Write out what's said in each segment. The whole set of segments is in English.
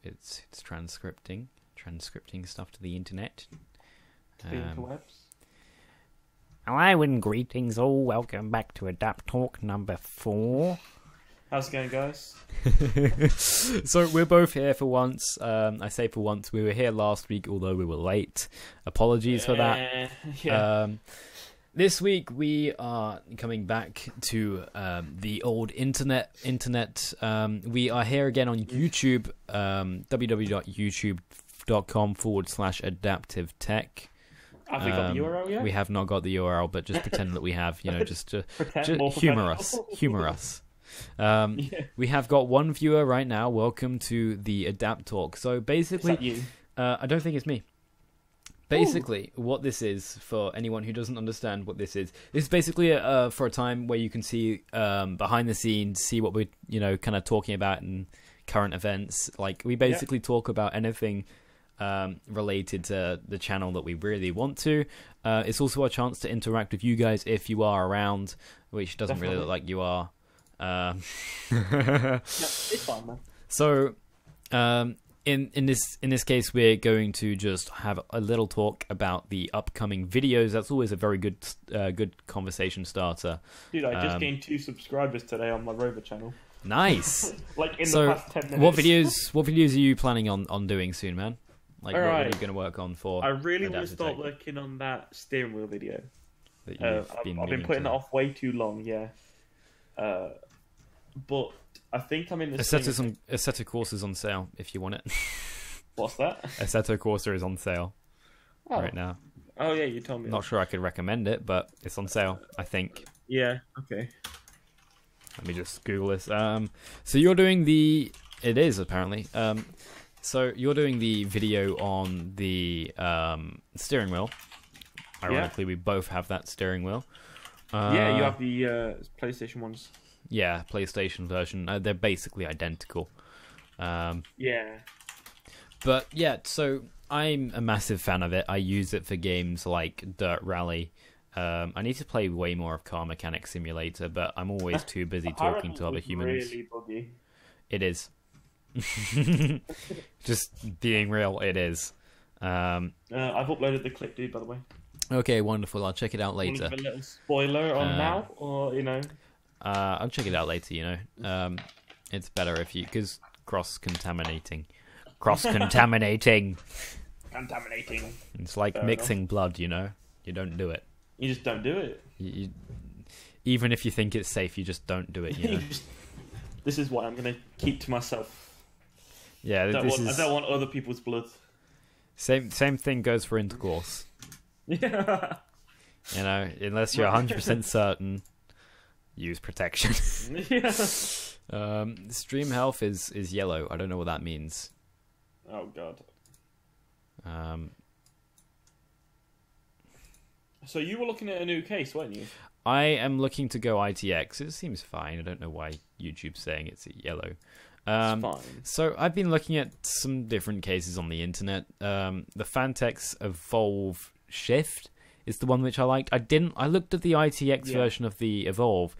it's transcripting stuff to the internet. The interwebs. Hello and greetings all. Welcome back to Adapt Talk number 4. How's it going, guys? So we're both here for once. I say for once. We were here last week, although we were late. Apologies for that. Yeah. This week we are coming back to the old internet. We are here again on YouTube, www.youtube.com/adaptive-tech. Have we got the URL yet? We have not got the URL, but just pretend that we have. Just to More humor us. We have got one viewer right now. Welcome to the Adapt Talk. So basically, Is that you? I don't think it's me. Basically, what this is, for anyone who doesn't understand what this is basically for a time where you can see behind the scenes, see what we're kind of talking about in current events. Like we basically talk about anything related to the channel that we really want to. It's also a chance to interact with you guys if you are around, which doesn't really look like you are. No, it's fine, man. So, in this case, we're going to just have a little talk about the upcoming videos. That's always a very good conversation starter. Dude, I just gained 2 subscribers today on my Rover channel. Nice. Like in So, the past 10 minutes. what videos are you planning on doing soon, man? Like, what are you going to work on for? I really want to Adaptive start Tech working on that steering wheel video. that I've been putting it off way too long, yeah. But I think I'm in the Assetto Corsa is on sale if you want it. What's that? Assetto Corsa is on sale right now. Oh yeah, you told me. Not sure I could recommend it, but it's on sale, I think. Yeah. Okay. Let me just Google this. So you're doing the... It is, apparently. So you're doing the video on the steering wheel. Ironically, we both have that steering wheel. Yeah, you have the PlayStation ones. Yeah, PlayStation version. They're basically identical. Yeah. But yeah, so I'm a massive fan of it. I use it for games like Dirt Rally. I need to play way more of Car Mechanic Simulator, but I'm always too busy talking to other humans. Really buggy. It is. Just being real, it is. I've uploaded the clip, dude, by the way. Okay, wonderful. I'll check it out later. Want to give a little spoiler on now, or I'll check it out later. It's better if you, because cross-contaminating. Contaminating. It's like mixing blood. You don't do it. You just don't do it. Even if you think it's safe, you just don't do it. This is what I'm gonna keep to myself. Yeah, I don't want other people's blood. Same thing goes for intercourse. Yeah. Unless you're 100% certain, use protection. Yeah. Stream health is yellow. I don't know what that means. Oh god. So you were looking at a new case, weren't you? I am looking to go ITX. It seems fine. I don't know why YouTube's saying it's yellow. It's fine. So I've been looking at some different cases on the internet. The Fantex Evolve Shift is the one which I liked. I looked at the ITX version of the Evolve,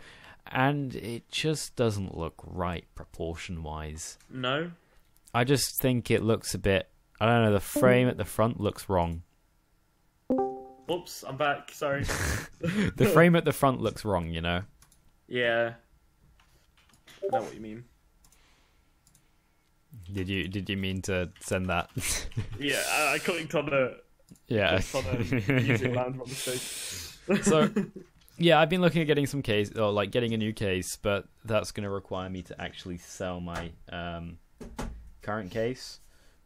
and it just doesn't look right proportion-wise. No? I just think it looks a bit... I don't know, the frame at the front looks wrong. Oops, I'm back. Sorry. The frame at the front looks wrong, Yeah. I know what you mean. Did you mean to send that? Yeah, I clicked on a... Yeah. Music lounge on the stage. So, yeah, I've been looking at getting some case, or like getting a new case, but that's going to require me to actually sell my current case.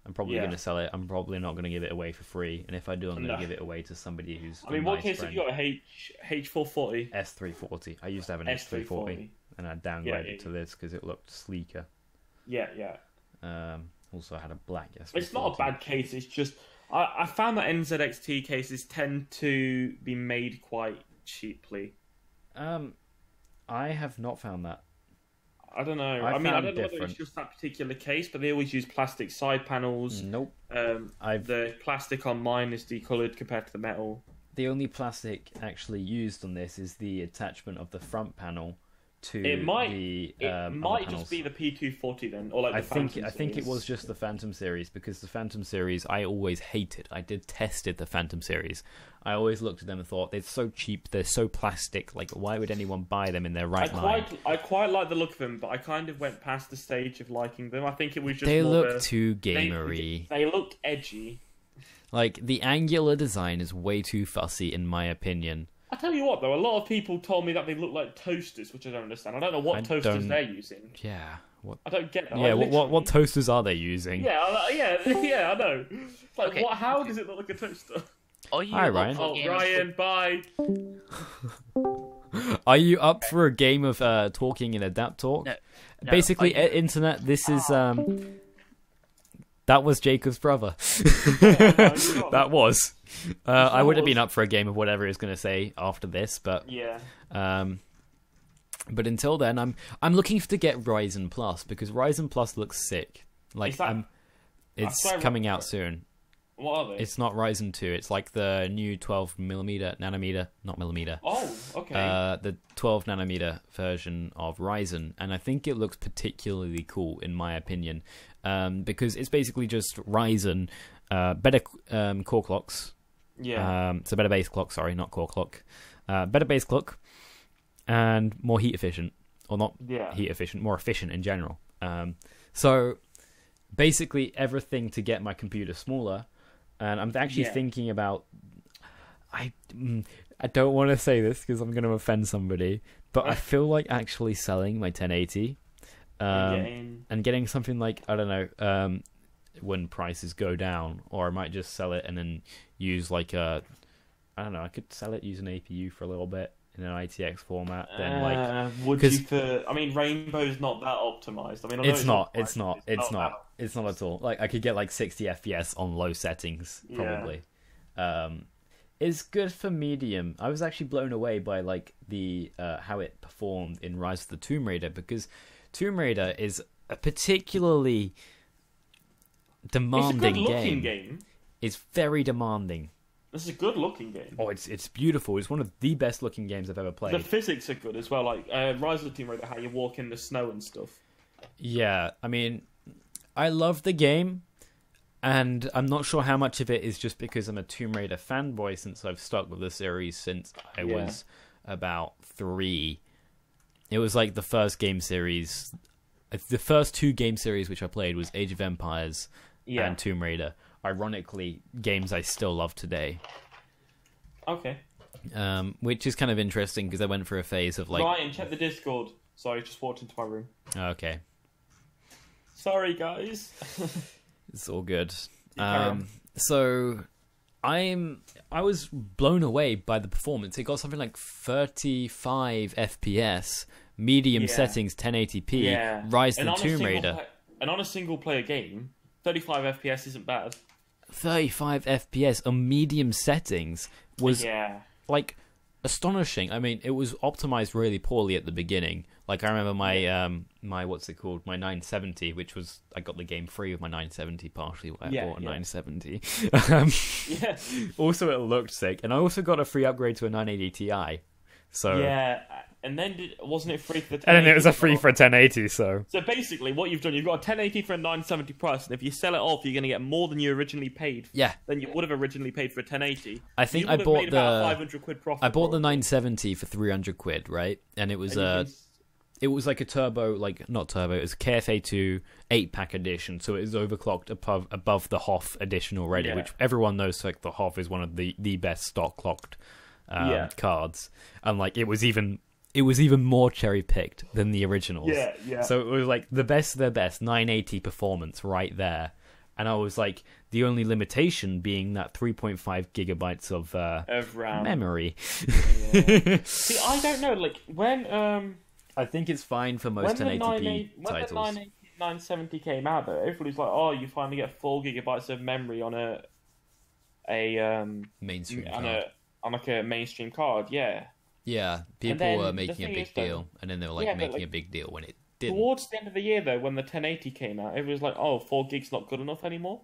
I'm probably going to sell it. I'm probably not going to give it away for free, and if I do, I'm going to give it away to somebody who's. I mean, what case have you got? H440. S340. I used to have an S340, and I downgraded to this because it looked sleeker. Yeah, yeah. Also, I had a black S340. It's not a bad case. It's just I found that NZXT cases tend to be made quite cheaply. I have not found that. I don't know. I don't know whether it's just that particular case, but they always use plastic side panels. Nope. The plastic on mine is decolored compared to the metal. The only plastic actually used on this is the attachment of the front panel to It might the it other might panels. just be the P240 then, or like the I Phantom think it series. was just the Phantom series, because the Phantom series I always hated. I detested the Phantom series. I always looked at them and thought they're so cheap, they're so plastic. Like, why would anyone buy them in their right mind? I quite like the look of them, but I kind of went past the stage of liking them. I think it was just They more look the- too gamery. They look edgy. Like, the angular design is way too fussy, in my opinion. I tell you what, though, a lot of people told me that they look like toasters, which I don't understand. I don't know what toasters they're using. Yeah. What? I don't get that. Yeah. I What toasters are they using? yeah, I know. It's like, Okay. how does it look like a toaster? Are you Hi, up Ryan. for Oh, games Ryan, bye. Are you up for a game of talking in Adapt Talk? No. Basically, Are you- internet. This is that was Jacob's brother. That was. I would have been up for a game of whatever he was going to say after this, but Yeah. but until then, I'm looking to get Ryzen Plus, because Ryzen Plus looks sick. Like, Is that- it's sorry, coming what- out soon. What are they? It's not Ryzen 2. It's like the new 12 nanometer, not millimeter. Oh, okay. The 12 nanometer version of Ryzen, and I think it looks particularly cool in my opinion, because it's basically just Ryzen, better core clocks. yeah. So better base clock. Sorry, not core clock. Better base clock, and more heat efficient, or not Yeah. heat efficient, more efficient in general. So basically everything to get my computer smaller. And I'm actually Yeah. thinking about. I don't want to say this because I'm going to offend somebody, but I feel like actually selling my 1080, and getting something like, I don't know, when prices go down, or I might just sell it and then use like I don't know, I could sell it using APU for a little bit in an ITX format. Then would 'cause- you for? I mean, Rainbow's not that optimized. I mean, I know it's not that. at all. Like, I could get like 60 FPS on low settings Yeah. probably. It's good for medium. I was actually blown away by like the how it performed in Rise of the Tomb Raider, because Tomb Raider is a particularly It's a demanding good-looking game. game. It's very demanding. This is a good-looking game. Oh, it's beautiful. It's one of the best looking games I've ever The played. physics are good as well. Like Rise of the Tomb Raider, how you walk in the snow and stuff. Yeah, I mean, I love the game, and I'm not sure how much of it is just because I'm a Tomb Raider fanboy, since I've stuck with the series since I was about 3. It was like the first game series. The first 2 game series which I played was Age of Empires and Tomb Raider. Ironically, games I still love today. Okay. Which is kind of interesting because I went through a phase of like... Ryan, check the Discord. Sorry, just walked into my room. Okay, Sorry, guys. it's all good. Carry on. So I was blown away by the performance. It got something like 35 FPS, medium Yeah. settings, 1080p, Yeah. Rise And the on a Tomb single Raider. and on a single-player game, 35 FPS isn't bad. 35 FPS on medium settings was Yeah. like astonishing. I mean, it was optimized really poorly at the beginning. Like, I remember my my what's it called, my 970, which was, I got the game free with my 970 partially. I Yeah, bought a yeah. 970. Yeah. Also, it looked sick, and I also got a free upgrade to a 980 Ti. So Yeah. And then wasn't it free for the 1080? and then it was a free for a 1080. So So basically, what you've done, you've got a 1080 for a 970 price, and if you sell it off, you're going to get more than you originally paid. yeah, Than you would have originally paid for a 1080. I think You I would have bought made about the 500 quid profit. I bought the probably. 970 for 300 quid, right? And it was And you can- it was like a turbo, like not turbo, it was a KFA2 8-pack edition, so it was overclocked above the Hoff edition already, Yeah. which everyone knows like the Hoff is one of the best stock clocked cards, and like it was even more cherry picked than the originals. Yeah. So it was like the best of the best 980 performance right there, and I was like, the only limitation being that 3.5 gigabytes of Of RAM. memory. Yeah. See, I don't know. Like when I think it's fine for most when the 1080p 980 titles. 970 came out, though, everybody's like, "Oh, you finally get 4 gigabytes of memory on a Mainstream on card. on like a mainstream card." Yeah. Yeah, people then were the making a thing big is, though- deal, and then they were like Yeah, but, making like, a big deal when it didn't. Towards the end of the year, though, when the 1080 came out, everybody's like, "Oh, 4 gigs not good enough anymore."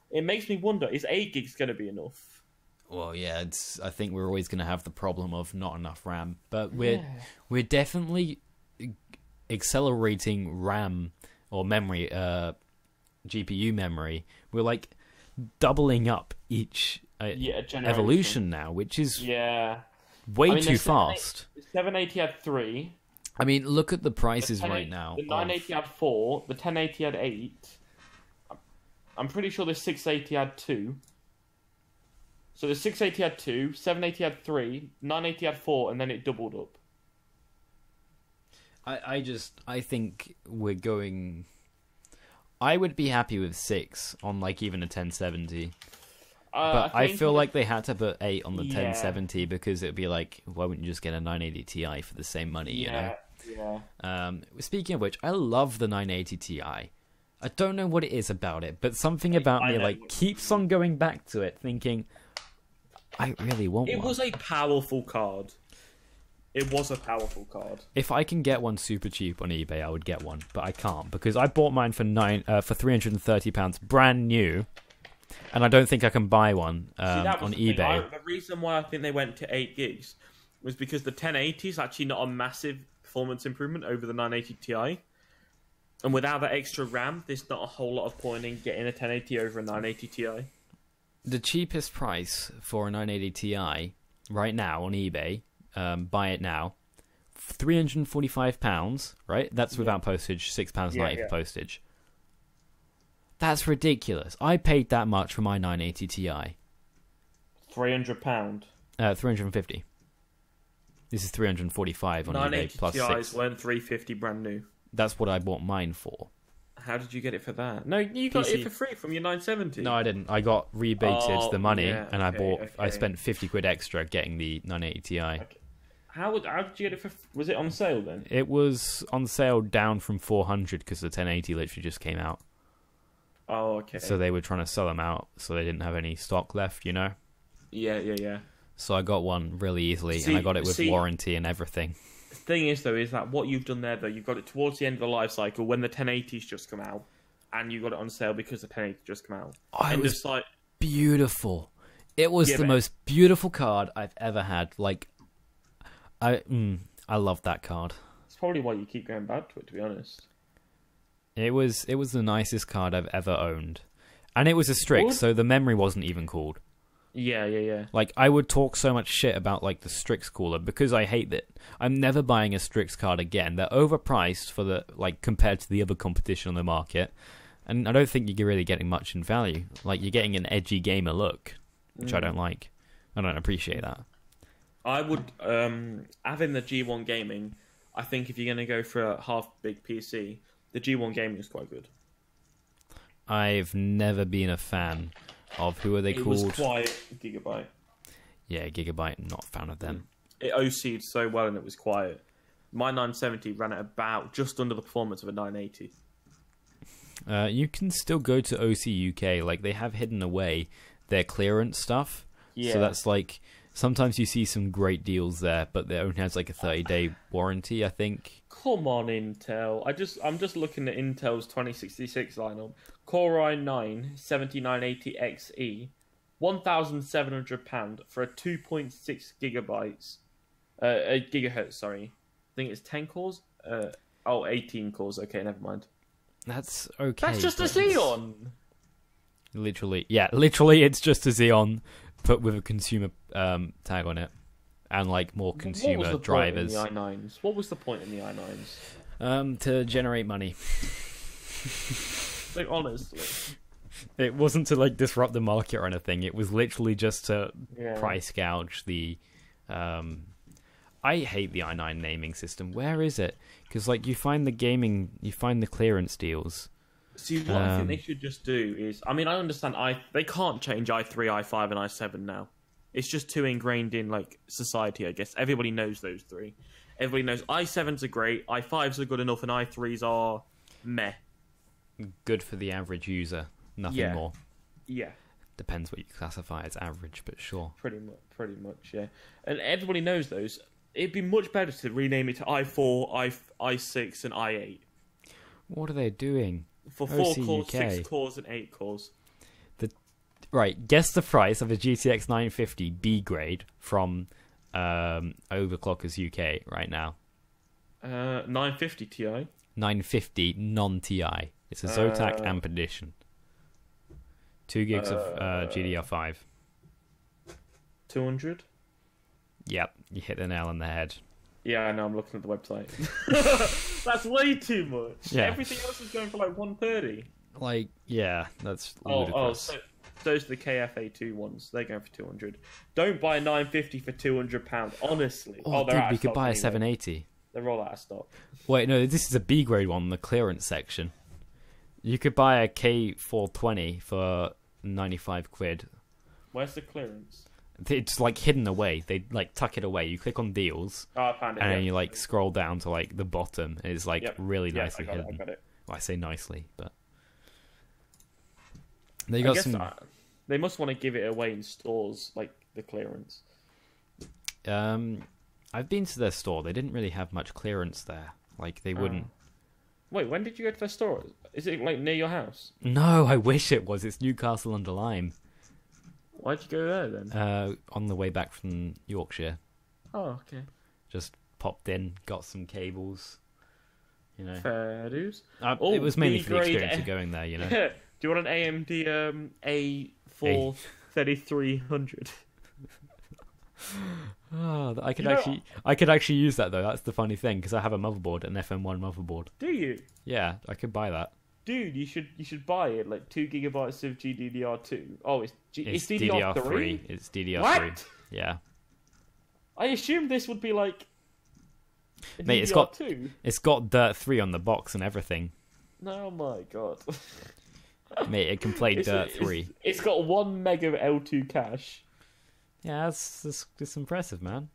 It makes me wonder: is 8 gigs going to be enough? Well, yeah, I think we're always going to have the problem of not enough RAM, but we're definitely accelerating RAM or memory, GPU memory. We're like doubling up each evolution now, which is way too fast. The 780 had 3. I mean, look at the prices right now. The 980 had 4. The 1080 had 8. I'm pretty sure the 680 had 2. So the 680 had 2, 780 had 3, 980 had 4, and then it doubled up. I think we're going. I would be happy with 6 on like even a 1070. But I feel like they had to put 8 on the 1070 because it'd be like, why wouldn't you just get a 980 Ti for the same money, you know? Yeah. Speaking of which, I love the 980 Ti. I don't know what it is about it, but something about me like keeps on going back to it, thinking, I really want one. It was a powerful card. It was a powerful card. If I can get one super cheap on eBay, I would get one, but I can't because I bought mine for £330 brand new, and I don't think I can buy one on eBay. The reason why I think they went to 8 gigs was because the 1080 is actually not a massive performance improvement over the 980 Ti, and without that extra RAM, there's not a whole lot of point in getting a 1080 over a 980 Ti. The cheapest price for a 980 Ti right now on eBay. Buy it now, £345, right? That's without postage, £6.90 for postage. That's ridiculous. I paid that much for my 980 Ti. £300. 350. This is 345 on eBay plus 6. 980 Ti's weren't 350 brand new. That's what I bought mine for. How did you get it for that? No, you got it for free from your 970. No, I didn't. I got rebated the money, and I spent 50 quid extra getting the 980 Ti. Okay. How did you get it for? Was it on sale then? It was on sale down from 400 because the 1080 literally just came out. Oh, okay. So they were trying to sell them out, so they didn't have any stock left, you know? Yeah. So I got one really easily, and I got it with warranty and everything. The thing is, though, is that what you've done there, though, you've got it towards the end of the life cycle when the 1080's just come out, and you got it on sale because the 1080 just come out. Oh, it was beautiful. It was the most beautiful card I've ever had. Like, I love that card. It's probably why you keep going back to it, to be honest. It was the nicest card I've ever owned, and it was a Strix, so the memory wasn't even cooled. Yeah. Like, I would talk so much shit about like the Strix cooler because I hate it. I'm never buying a Strix card again. They're overpriced for the compared to the other competition on the market, and I don't think you're really getting much in value. Like, you're getting an edgy gamer look, which I don't like. I don't appreciate that. I would having the G1 Gaming. I think if you're going to go for a half big PC, the G1 Gaming is quite good. I've never been a fan of who are they called? It was quiet. Gigabyte. Yeah, Gigabyte. Not a fan of them. It OC'd so well and it was quiet. My 970 ran at about just under the performance of a 980. You can still go to OC UK. Like, they have hidden away their clearance stuff. Yeah. So that's like, sometimes you see some great deals there, but they only has like a 30-day warranty, I think. Come on, Intel. I'm just looking at Intel's 2066 lineup. Core i9 7980XE, £1,700 for a 2.6 gigabytes, gigahertz. Sorry, I think it's 10 cores. 18 cores. Okay, never mind. That's okay. That's just a Xeon. Literally, it's just a Xeon, put with a consumer tag on it, and like more consumer drivers. What was the point in the i9s? To generate money. Like, honestly, it wasn't to like disrupt the market or anything. It was literally just to price gouge the. I hate the i9 naming system. Where is it? Because like you find the clearance deals. See, what I think they should just do is, I mean, I understand they can't change i3, i5, and i7 now. It's just too ingrained in like society, I guess. Everybody knows those three. Everybody knows i7s are great, i5s are good enough, and i3s are meh. Good for the average user, nothing more. Yeah. Depends what you classify as average, but sure. Pretty much, yeah. And everybody knows those. It'd be much better to rename it to i4, i6, and i8. What are they doing? For 4 cores, 6 cores, and 8 cores. Right, guess the price of a GTX 950 B grade from Overclockers UK right now. 950 Ti. 950 non-Ti. It's a Zotac AMP edition. 2 gigs of GDR5. 200. Yep, you hit the nail on the head. Yeah, I know. I'm looking at the website. That's way too much. Yeah. Everything else is going for like 130. Like, yeah, that's ludicrous. So those are the KFA2 ones. They're going for 200. Don't buy a 950 for £200. Honestly. Oh, they're dude, out we of could stock buy a anyway. 780. They're all out of stock. Wait, no, this is a B grade one, the clearance section. You could buy a K420 for 95 quid. Where's the clearance? It's like hidden away. They like tuck it away. You click on deals, Oh, I found it. and yeah. then you like scroll down to like the bottom. And it's like Yep. really Yeah, nicely I hidden. got it. Well, I say nicely, but they I got guess some. they must want to give it away in stores, like the clearance. I've been to their store. They didn't really have much clearance there. Like they wouldn't. Wait, when did you go to their store? Is it like near your house? No, I wish it was. It's Newcastle under Lyme. Why'd you go there then? On the way back from Yorkshire, Oh, okay. just popped in, got some cables. You know, Fair dues. it was mainly for the B-grade experience of going there. You know. Do you want an AMD A4 3300? Oh, I could You know- I could actually use that though. That's the funny thing because I have a motherboard, an FM1 motherboard. Do you? Yeah, I could buy that. Dude, you should buy it. Like 2 gigabytes of GDDR2. Oh, it's It's DDR3. It's DDR3. What? Yeah, I assumed this would be like. A Mate, DDR2. it's got Dirt 3 on the box and everything. Oh my god. Mate, it can play Dirt 3. It's got 1 meg of L2 cache. Yeah, that's impressive, man.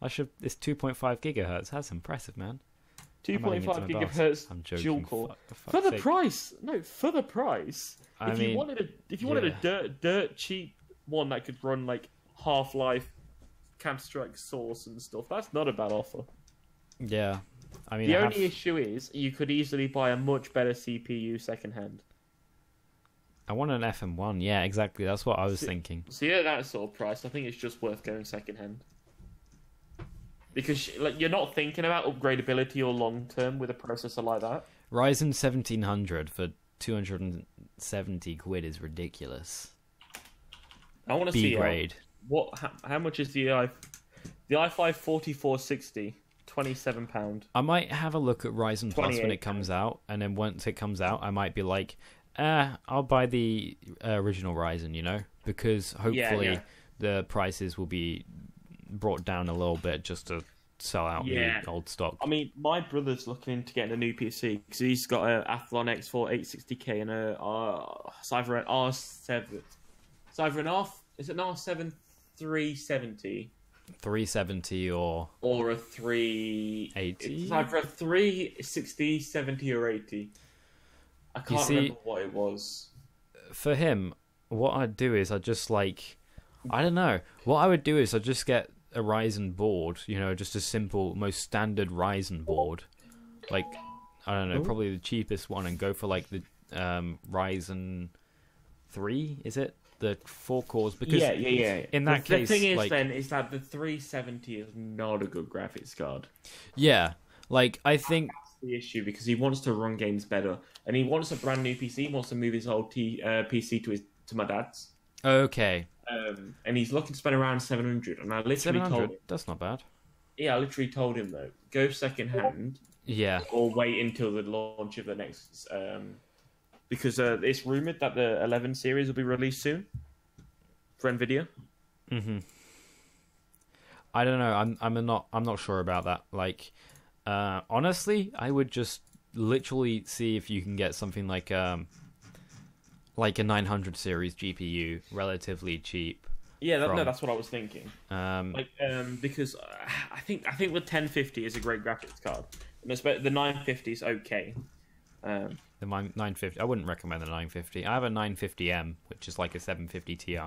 It's 2.5 gigahertz. That's impressive, man. I'm adding it to 2.5 my gigahertz I'm joking. dual core. For For the fuck's sake. price, no, for the price. I If mean, you wanted a dirt cheap one that could run like Half-Life, Counter-Strike Source and stuff, that's not a bad offer. Yeah, I mean, The I only have, issue is you could easily buy a much better CPU secondhand. I want an FM1. Yeah, exactly. That's what I was thinking. So yeah, that sort of price, I think it's just worth going secondhand. Because like you're not thinking about upgradability or long term with a processor like that. Ryzen 1700 for 270 quid is ridiculous. I want to B see grade. how much is the i5 4460, £27. I might have a look at Ryzen Plus when £28. it comes out, and then once it comes out, I might be like, I'll buy the original Ryzen, you know, because hopefully yeah. the prices will be brought down a little bit just to sell out Yeah. the old stock. I mean, my brother's looking into getting a new PC because he's got a Athlon X4 860K and a Cyber R7. Cyber an R. Is it an R7 370 370 or or a 380? It's either a 360, 70, or 80. I can't remember what it was. for him, what I'd do is I'd just like, I don't know. What I would do is I'd just get a Ryzen board, you know, just a simple, most standard Ryzen board. Like, I don't know, probably the cheapest one, and go for like the Ryzen 3, is it? The 4 cores, because Yeah. in that case, the thing is like, then is that the 370 is not a good graphics card. yeah, like I think That's the issue because he wants to run games better, and he wants a brand new PC. He wants to move his old PC to my dad's. okay, And he's looking to spend around 700. And I literally 700, told him, that's not bad. I literally told him though, go second hand Yeah, or wait until the launch of the next. Because it's rumored that the 11 series will be released soon for Nvidia. I don't know. I'm not sure about that. Like, honestly, I would just literally see if you can get something like a 900 series GPU relatively cheap. Yeah, from- no, that's what I was thinking. Because I think the 1050 is a great graphics card, and the 950 is okay. The 950. I wouldn't recommend the 950. I have a 950M, which is like a 750 Ti.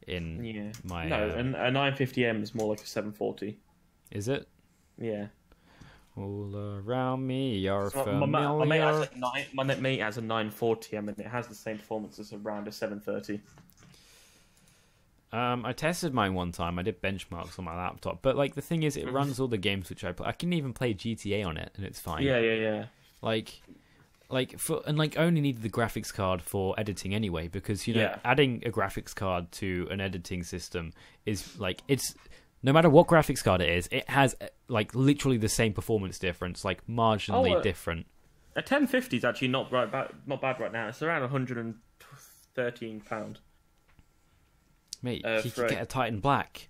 In my and a 950M is more like a 740. Is it? Yeah. All around me are So familiar. my mate has a 940M, and it has the same performance as around a 730. I tested mine one time. I did benchmarks on my laptop, but like the thing is, it runs all the games which I play. I can even play GTA on it, and it's fine. Yeah. Like only needed the graphics card for editing anyway, because Yeah. adding a graphics card to an editing system is like it's no matter what graphics card it is, it has like literally the same performance difference, like marginally different. A 1050 is actually not bad right now. It's around £113. Mate, you should get a Titan Black.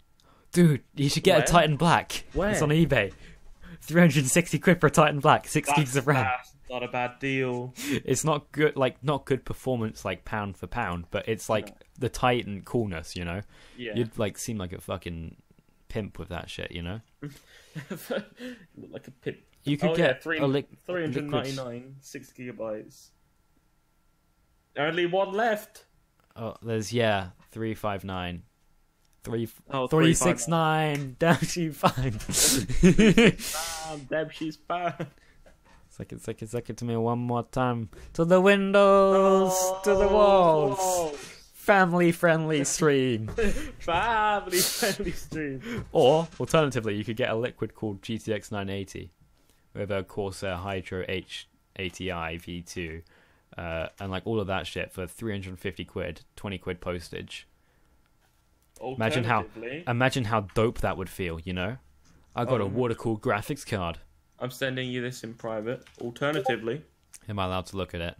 Dude, you should get a Titan Black. Where? It's on eBay. 360 quid for a Titan Black, 6 gigs of RAM. That's not a bad deal. It's not good, not good performance, like pound for pound, but it's like the Titan coolness, Yeah. You'd like seem like a fucking pimp with that shit, Like a pip. You could get 399, 6 gigabytes. Only one left. Oh, there's 359. 369. Damn, she's fine. Damn, she's fine. Suck it to me one more time. To the windows, to the walls. Family friendly stream. Family friendly stream. Or alternatively, you could get a liquid called GTX 980 with a Corsair Hydro H80i V2. And like all of that shit for 350 quid, 20 quid postage. Imagine how dope that would feel, I got a water-cooled graphics card. I'm sending you this in private. Alternatively, am I allowed to look at it?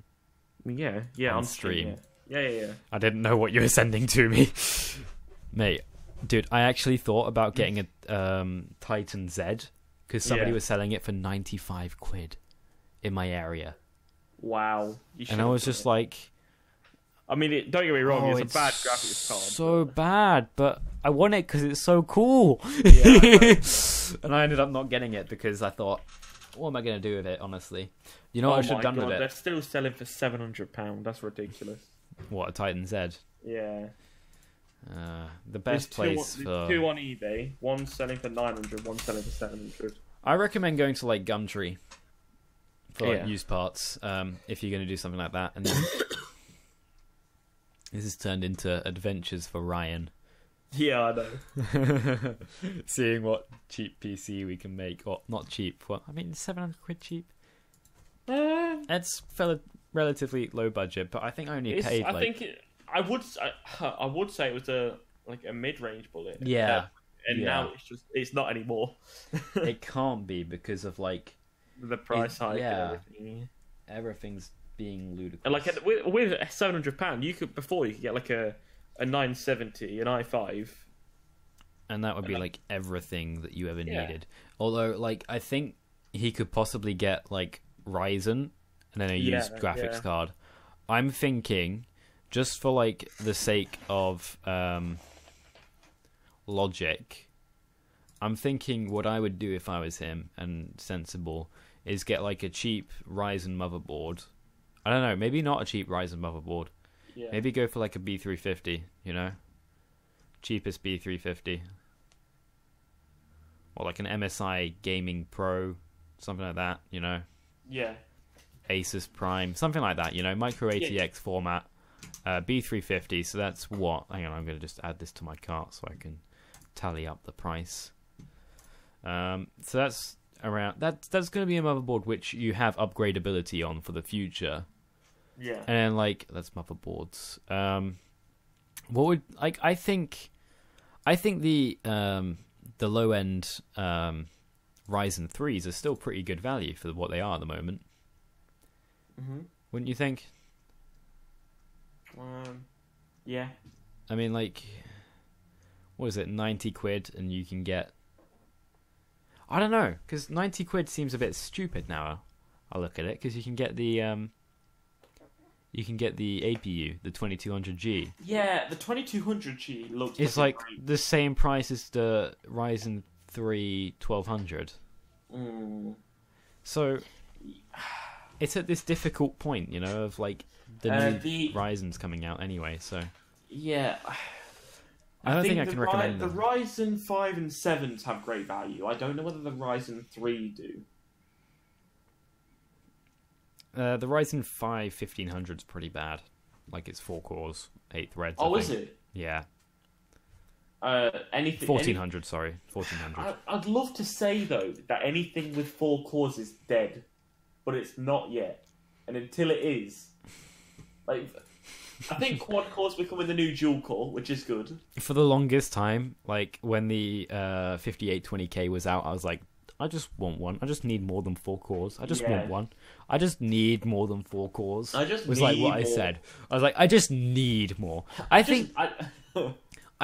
Yeah, on stream. Yeah. I didn't know what you were sending to me. Mate, dude, I actually thought about getting a Titan Z because somebody was selling it for 95 quid in my area. Wow. And I was just like... I mean, don't get me wrong, it's a bad graphics card. So bad, but I want it because it's so cool. Yeah, and I ended up not getting it because I thought, what am I going to do with it, honestly? You know what I should have done with it? They're still selling for £700. That's ridiculous. What, a Titan Z? Yeah. The best place for... There's two on eBay. One's selling for 900, one's selling for 700. I recommend going to, like, Gumtree for used parts, if you're going to do something like that. And then... This has turned into adventures for Ryan. Yeah, I know. Seeing what cheap PC we can make. Or, not cheap. What? I mean, 700 quid cheap? It's relatively low budget, but I think I only paid I would say it was a mid-range bullet. Yeah. Now it's not anymore. It can't be because of, like... The price hike and everything. Everything's being ludicrous. And like with £700, you could get like a 970, an i5, and that would be like everything that you ever needed. Although, like, I think he could possibly get like Ryzen and then a used graphics card. I'm thinking, just for like the sake of logic, I'm thinking what I would do if I was him and sensible is get like a cheap Ryzen motherboard. I don't know, maybe not a cheap Ryzen motherboard. Yeah. Maybe go for like a B350, Cheapest B350. Or like an MSI Gaming Pro, something like that, Yeah. Asus Prime, something like that, Micro ATX format. B350, so that's what? Hang on, I'm going to just add this to my cart so I can tally up the price. So that's around that's going to be a motherboard which you have upgradability on for the future. Yeah. And then like that's motherboards. What would like I think the low end Ryzen 3s are still pretty good value for what they are at the moment. Wouldn't you think? Yeah. I mean, like, what is it, 90 quid, and you can get... I don't know, because 90 quid seems a bit stupid now. I look at it, because you can get the APU, the 2200G. Yeah, the 2200G looks... It's like the same price as the Ryzen 3 1200. So, it's at this difficult point, of like the new Ryzen's coming out anyway, so... Yeah... I don't think I can recommend them. The Ryzen 5 and 7s have great value. I don't know whether the Ryzen 3 do. The Ryzen 5 1500 is pretty bad. Like, it's 4 cores, 8 threads. Oh, is it? Yeah. Anything 1400. Sorry, 1400. I'd love to say though that anything with 4 cores is dead, but it's not yet. And until it is, like, I think quad cores becoming the new dual core, which is good. For the longest time, like when the 5820K was out, I was like, I just want one. I just need more than 4 cores. I just want one. I just need more than 4 cores. I just was need like what more. I said. I was like, I just need more. I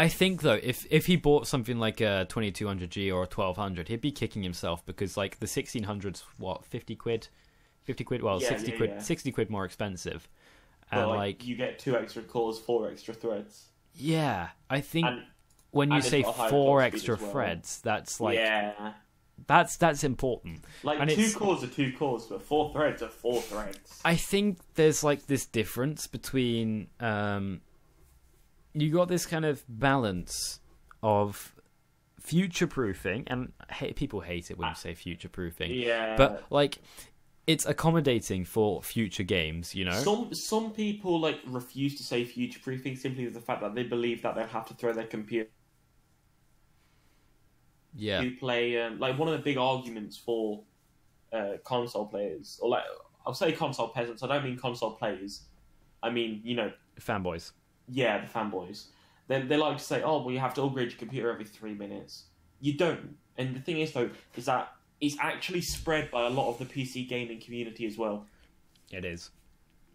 think though, if he bought something like a 2200G or a 1200, he'd be kicking himself because like the 1600's what, 50 quid? 50 quid? Well, 60 quid. Yeah. 60 quid more expensive. But and like you get 2 extra cores, 4 extra threads. Yeah, I think when you say 4 extra threads, that's like that's important. Like and 2 cores are 2 cores, but 4 threads are 4 threads. I think there's like this difference between you got this kind of balance of future-proofing, and people hate it when you say future-proofing. Yeah. But like, it's accommodating for future games, you know. Some people like refuse to say future-proofing simply with the fact that they believe that they'll have to throw their computer. Yeah. To play like one of the big arguments for console players, or like I'll say console peasants. I don't mean console players. I mean, you know, fanboys. Yeah, the fanboys. They like to say, oh, well, you have to upgrade your computer every 3 minutes. You don't. And the thing is, though, is that it's actually spread by a lot of the PC gaming community as well. It is.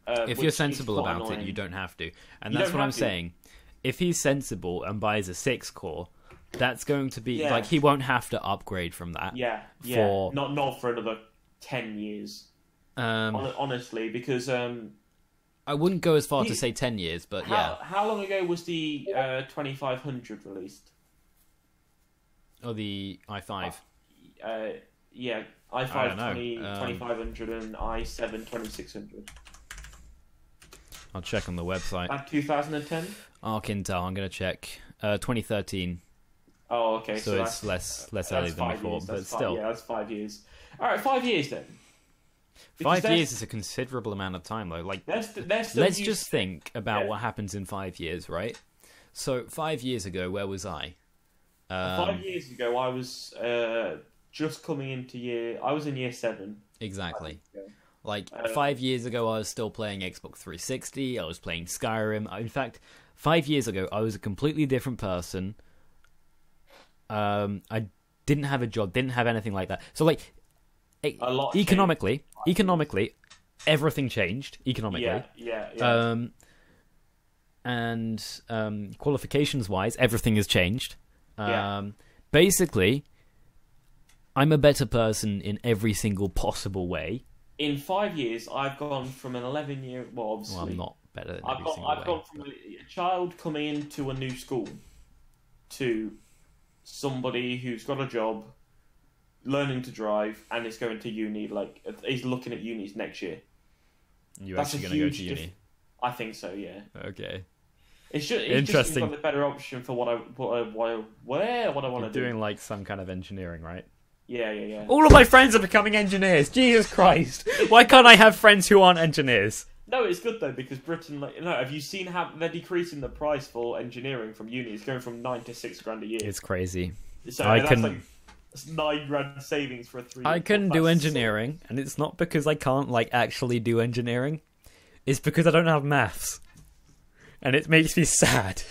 If you're sensible about it, you don't have to. And that's what I'm saying. If he's sensible and buys a 6-core, that's going to be... Like, he won't have to upgrade from that. Yeah. Not for another 10 years. Honestly, because... I wouldn't go as far to say 10 years, but How long ago was the 2500 released? Oh, the i5? Yeah, i5 2500 and i7 2600. I'll check on the website. 2010? Arc Intel, I'm going to check. 2013. Oh, okay. So it's less early than we thought, but still. Yeah, that's 5 years. Alright, 5 years then. 5 years is a considerable amount of time, though. Like, let's just think about what happens in 5 years, right? So, 5 years ago, where was I? 5 years ago, I was just coming into I was in year 7. Exactly. Like, 5 years ago, I was still playing Xbox 360. I was playing Skyrim. In fact, 5 years ago, I was a completely different person. I didn't have a job, didn't have anything like that. So, like, economically, everything changed. Economically, yeah. And qualifications-wise, everything has changed. Basically, I'm a better person in every single possible way. In 5 years, I've gone from an 11-year... Well, obviously... Well, I'm not better in every single way. I've gone from a child coming into a new school to somebody who's got a job, learning to drive, and is going to uni. Like, he's looking at unis next year. You're actually going to go to uni? I think so, yeah. Okay. It's just got the better option for what I want to do. You're doing like some kind of engineering, right? Yeah. All of my friends are becoming engineers. Jesus Christ! Why can't I have friends who aren't engineers? No, it's good though because Britain. Have you seen how they're decreasing the price for engineering from uni? It's going from 9 to 6 grand a year. It's crazy. So that's 9 grand savings for a 3. I can do engineering, and it's not because I can't like actually do engineering. It's because I don't have maths, and it makes me sad.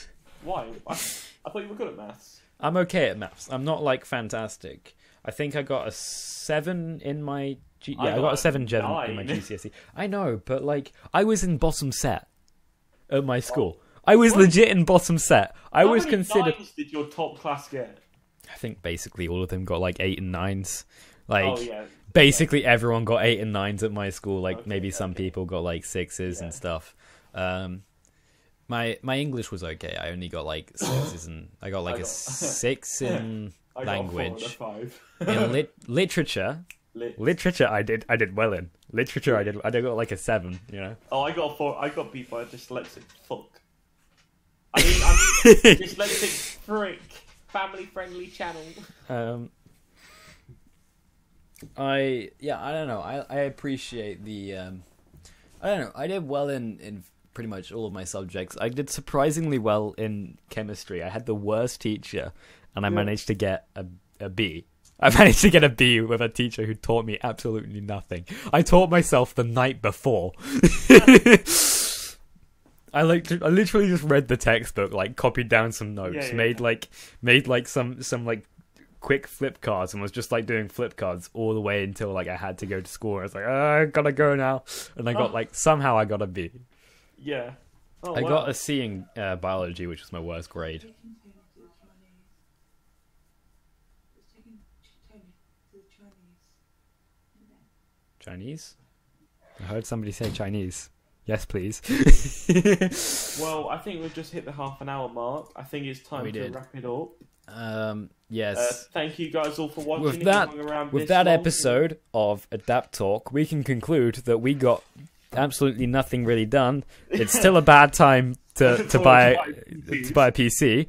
Why? I thought you were good at maths. I'm okay at maths. I'm not like fantastic. I think I got a 7 in my... I got a 7 in my GCSE. I know, but like, I was in bottom set at my school. I was legit in bottom set. How many 9s did your top class get? I think basically all of them got like 8 and 9s. Like, basically everyone got 8 and 9s at my school. Like, maybe some people got like 6s and stuff. My English was okay. I only got like 6s, and I got like a 6 in language. In literature. Literature, I did well in. Literature, I got like a 7. You know. Oh, I got a 4. I got beat by a dyslexic fuck. I mean, dyslexic prick. Family-friendly channel. I don't know. I appreciate the. I don't know. I did well in pretty much all of my subjects. I did surprisingly well in chemistry. I had the worst teacher, and I managed to get a B. I managed to get a B with a teacher who taught me absolutely nothing. I taught myself the night before. I literally just read the textbook, like copied down some notes, made some like quick flip cards, and was just like doing flip cards all the way until like I had to go to school. I was like, I gotta go now, and I got somehow I got a B. Yeah. Oh, I got a C in biology, which was my worst grade. Chinese? I heard somebody say Chinese. Yes, please. Well, I think we've just hit the half an hour mark. I think it's time to wrap it up. Yes. Thank you guys all for watching. With that episode of Adapt Talk, we can conclude that we got absolutely nothing really done. It's still a bad time to buy a PC.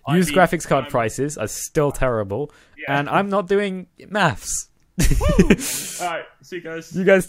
Used graphics card prices are still terrible, and I'm not doing maths. All right, see you guys. You guys.